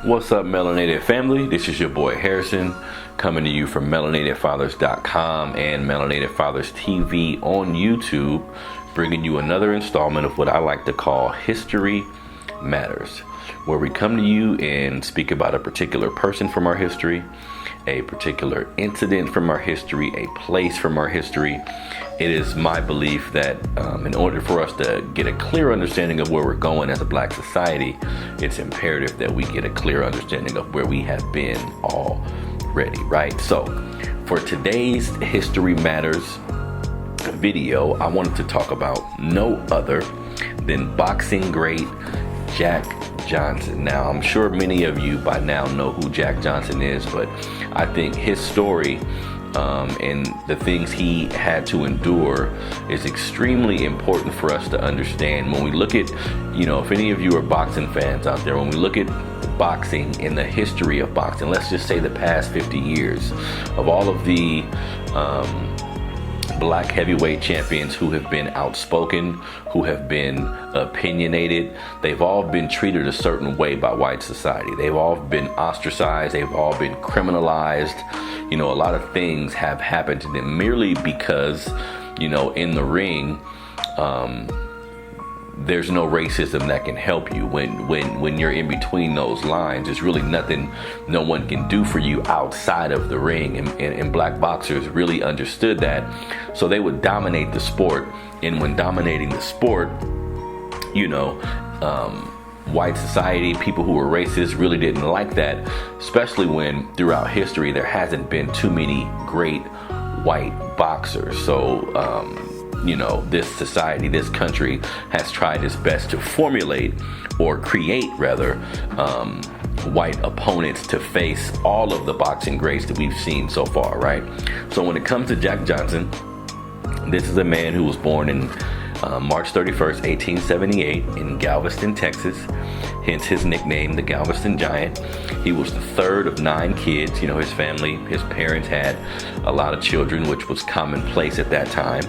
What's up, Melanated family? This is your boy Harrison, coming to you from melanatedfathers.com and Melanated Fathers TV on YouTube, bringing you another installment of what I like to call History Matters, where we come to you and speak about a particular person from our history, a particular incident from our history, a place from our history. It is my belief that in order for us to get a clear understanding of where we're going as a black society, it's imperative that we get a clear understanding of where we have been already, right? So for today's History Matters video, I wanted to talk about no other than boxing great Jack Johnson. Now, I'm sure many of you by now know who Jack Johnson is, but I think his story and the things he had to endure is extremely important for us to understand. When we look at, if any of you are boxing fans out there, when we look at boxing and the history of boxing, let's just say the past 50 years of all of the black heavyweight champions who have been outspoken, who have been opinionated, they've all been treated a certain way by white society. They've all been ostracized. They've all been criminalized. A lot of things have happened to them merely because, in the ring, there's no racism that can help you. When you're in between those lines, there's really nothing no one can do for you outside of the ring. And black boxers really understood that. So they would dominate the sport. And when dominating the sport, white society, people who were racist really didn't like that, especially when throughout history there hasn't been too many great white boxers. So, this society, this country has tried its best to formulate or create rather white opponents to face all of the boxing greats that we've seen so far, right? So when it comes to Jack Johnson, this is a man who was born in March 31st, 1878 in Galveston, Texas, hence his nickname, the Galveston Giant. He was the third of 9 kids. His family, his parents had a lot of children, which was commonplace at that time.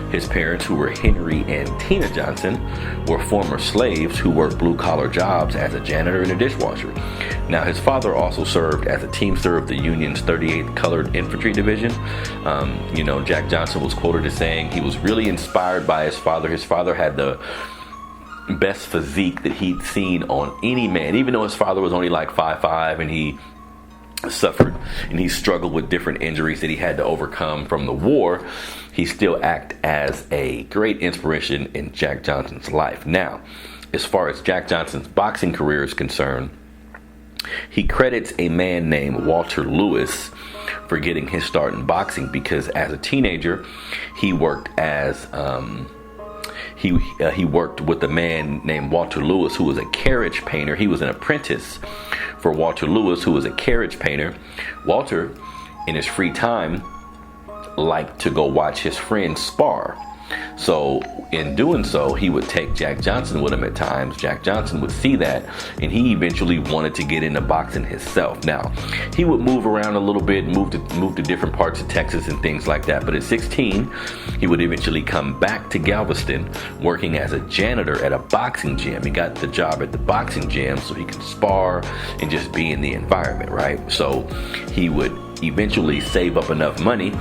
His parents, who were Henry and Tina Johnson, were former slaves who worked blue-collar jobs as a janitor and a dishwasher. Now, his father also served as a teamster of the Union's 38th Colored Infantry Division. Jack Johnson was quoted as saying he was really inspired by his father. His father had the best physique that he'd seen on any man, even though his father was only like 5'5", and he suffered and he struggled with different injuries that he had to overcome from the war. He still acted as a great inspiration in Jack Johnson's life. Now, as far as Jack Johnson's boxing career is concerned, he credits a man named Walter Lewis for getting his start in boxing, because as a teenager he worked as he worked with a man named Walter Lewis, who was a carriage painter. He was an apprentice for Walter Lewis, who was a carriage painter. Walter, in his free time, liked to go watch his friends spar. So in doing so, he would take Jack Johnson with him at times. Jack Johnson would see that, and he eventually wanted to get into boxing himself. Now, he would move around a little bit, move to different parts of Texas and things like that. But at 16, he would eventually come back to Galveston, working as a janitor at a boxing gym. He got the job at the boxing gym so he could spar and just be in the environment, right? So he would eventually save up enough money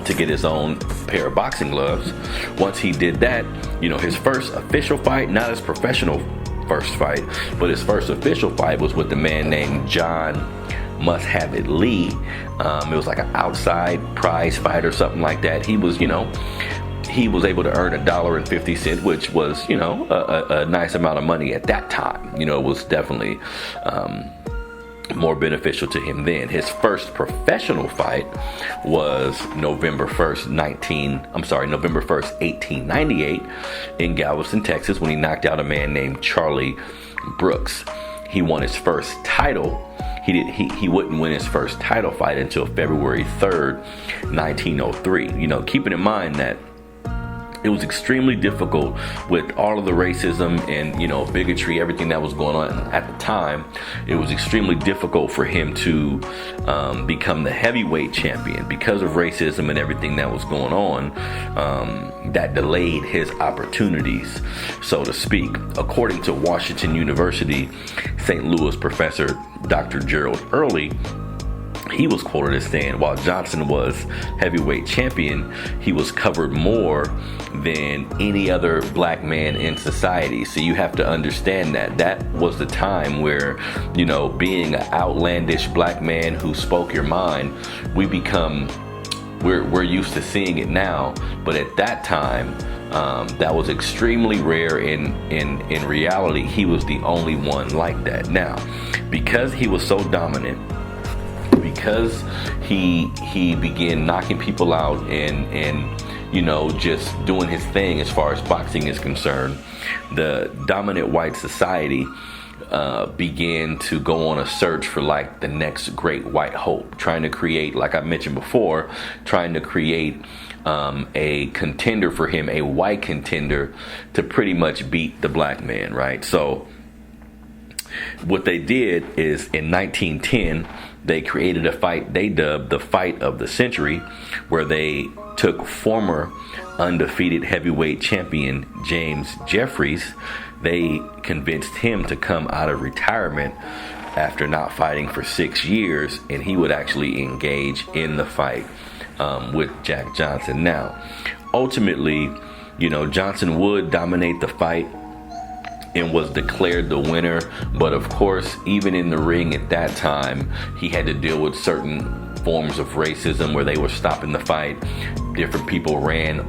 to get his own pair of boxing gloves. Once he did that, his first official fight, not his professional first fight, but his first official fight was with a man named John Must Have It Lee. It was like an outside prize fight or something like that. He was, he was able to earn $1.50, which was, a nice amount of money at that time. It was definitely more beneficial to him then. His first professional fight was November 1st, 1898 in Galveston, Texas, when he knocked out a man named Charlie Brooks. He won his first title. He wouldn't win his first title fight until February 3rd, 1903. Keeping in mind that It was extremely difficult with all of the racism and, bigotry, everything that was going on at the time. It was extremely difficult for him to become the heavyweight champion because of racism and everything that was going on. That delayed his opportunities, so to speak. According to Washington University, St. Louis professor Dr. Gerald Early, he was quoted as saying, while Johnson was heavyweight champion, he was covered more than any other black man in society. So you have to understand that was the time where, being an outlandish black man who spoke your mind, we're used to seeing it now. But at that time, that was extremely rare. In reality, he was the only one like that. Now, because he was so dominant, because he began knocking people out and just doing his thing as far as boxing is concerned, the dominant white society began to go on a search for like the next great white hope, trying to create, like I mentioned before, trying to create a contender for him, a white contender to pretty much beat the black man, right? So what they did is in 1910, they created a fight they dubbed the Fight of the Century, where they took former undefeated heavyweight champion James Jeffries. They convinced him to come out of retirement after not fighting for 6 years, and he would actually engage in the fight with Jack Johnson. Now, ultimately, Johnson would dominate the fight and was declared the winner. But of course, even in the ring at that time, he had to deal with certain forms of racism where they were stopping the fight. Different people ran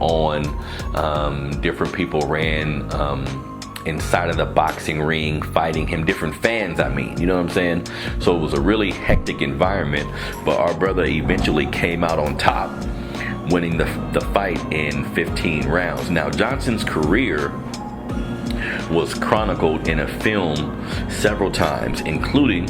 inside of the boxing ring fighting him, different fans, you know what I'm saying? So it was a really hectic environment, but our brother eventually came out on top, winning the fight in 15 rounds. Now, Johnson's career was chronicled in a film several times, including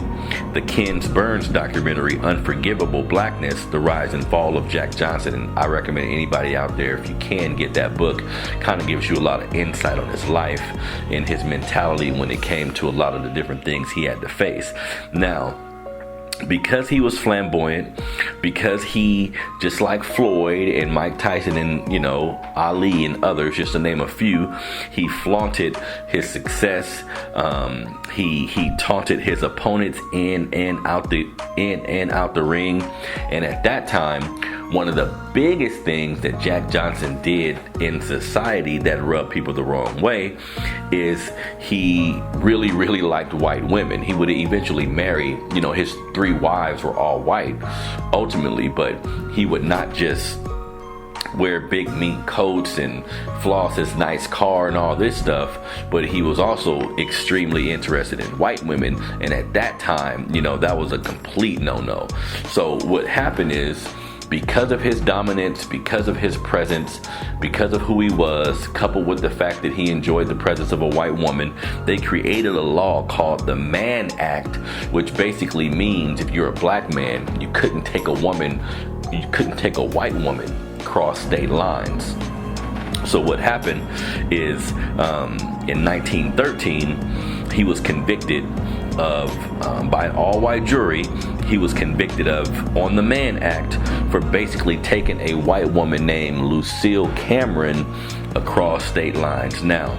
the Ken Burns documentary Unforgivable Blackness, The Rise and Fall of Jack Johnson. And I recommend anybody out there, if you can, get that book. Kind of gives you a lot of insight on his life and his mentality when it came to a lot of the different things he had to face. Now, because he was flamboyant, because he, just like Floyd and Mike Tyson and, Ali and others, just to name a few, he flaunted his success. He taunted his opponents in and out the ring. And at that time, one of the biggest things that Jack Johnson did in society that rubbed people the wrong way is he really, really liked white women. He would eventually marry, his 3 wives were all white ultimately, but he would not just wear big mink coats and floss his nice car and all this stuff, but he was also extremely interested in white women. And at that time, that was a complete no-no. So what happened is, because of his dominance, because of his presence, because of who he was, coupled with the fact that he enjoyed the presence of a white woman, they created a law called the Mann Act, which basically means if you're a black man, you couldn't take a white woman across state lines. So what happened is, in 1913, he was convicted of, by an all-white jury, he was convicted of, on the Mann Act, for basically taking a white woman named Lucille Cameron across state lines. Now,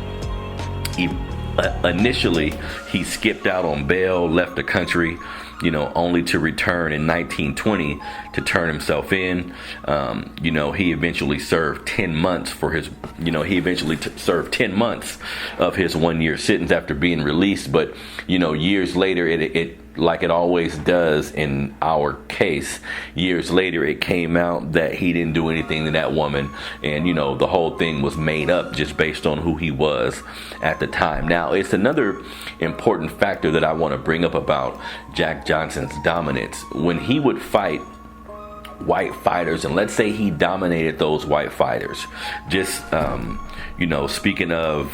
initially, he skipped out on bail, left the country, only to return in 1920 to turn himself in. He eventually served 10 months served 10 months of his 1-year sentence after being released. But, years later, it like it always does in our case, years later it came out that he didn't do anything to that woman, and the whole thing was made up just based on who he was at the time. Now, it's another important factor that I want to bring up about Jack Johnson's dominance. When he would fight white fighters, and let's say he dominated those white fighters, just speaking of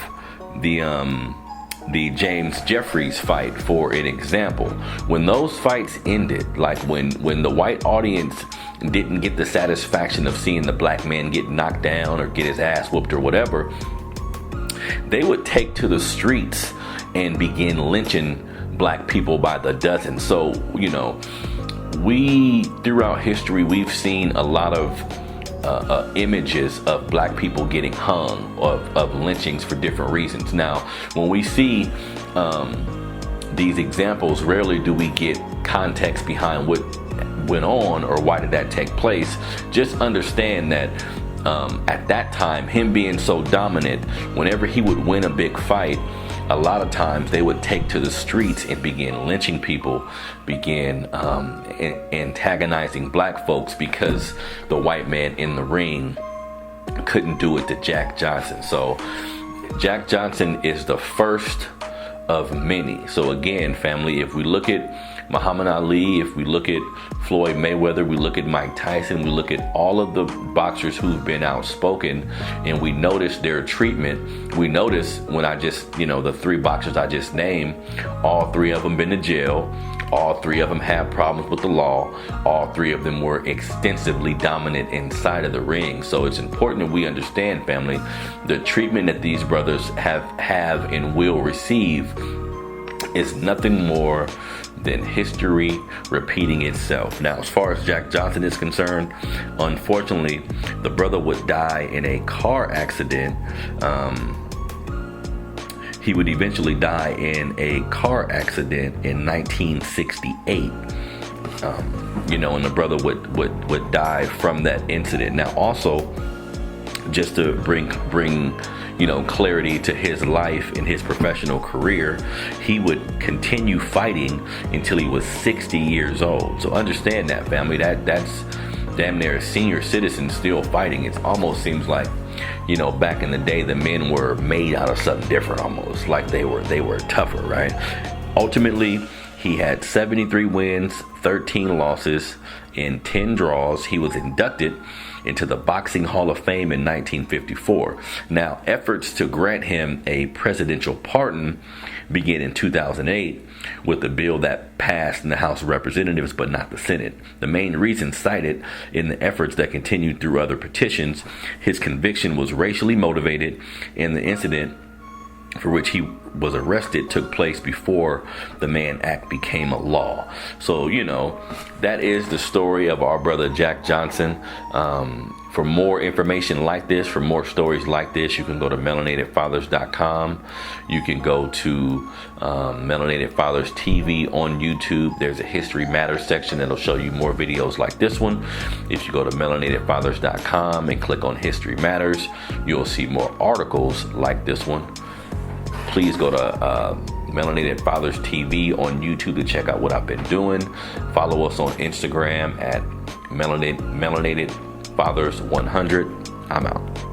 the James Jeffries fight, for an example, when those fights ended, like when the white audience didn't get the satisfaction of seeing the black man get knocked down or get his ass whooped or whatever, they would take to the streets and begin lynching black people by the dozen. So, throughout history, we've seen a lot of images of black people getting hung, of lynchings for different reasons. Now, when we see these examples, rarely do we get context behind what went on or why did that take place. Just understand that at that time, him being so dominant, whenever he would win a big fight, a lot of times they would take to the streets and begin lynching people, begin antagonizing black folks because the white man in the ring couldn't do it to Jack Johnson. So Jack Johnson is the first of many. So again, family, if we look at Muhammad Ali, if we look at Floyd Mayweather, we look at Mike Tyson, we look at all of the boxers who've been outspoken, and we notice their treatment. We notice when the three boxers I just named, all three of them been to jail. All three of them have problems with the law. All three of them were extensively dominant inside of the ring. So it's important that we understand, family, the treatment that these brothers have and will receive is nothing more than history repeating itself. Now, as far as Jack Johnson is concerned, unfortunately, the brother would die in a car accident. He would eventually die in a car accident in 1968. And the brother would die from that incident. Now, also, just to bring clarity to his life and his professional career, he would continue fighting until he was 60 years old. So understand that, family. That's damn near a senior citizen still fighting. It almost seems like, back in the day, the men were made out of something different, almost like they were tougher, right? Ultimately, he had 73 wins, 13 losses, and 10 draws. He was inducted into the Boxing Hall of Fame in 1954. Now, efforts to grant him a presidential pardon began in 2008 with a bill that passed in the House of Representatives but not the Senate. The main reason cited in the efforts that continued through other petitions, his conviction was racially motivated, and the incident for which he was arrested took place before the Mann Act became a law. So, that is the story of our brother Jack Johnson. For more information like this, for more stories like this, you can go to melanatedfathers.com. You can go to Melanated Fathers TV on YouTube. There's a History Matters section that'll show you more videos like this one. If you go to melanatedfathers.com and click on History Matters, you'll see more articles like this one. Please go to Melanated Fathers TV on YouTube to check out what I've been doing. Follow us on Instagram at Melanated Fathers 100. I'm out.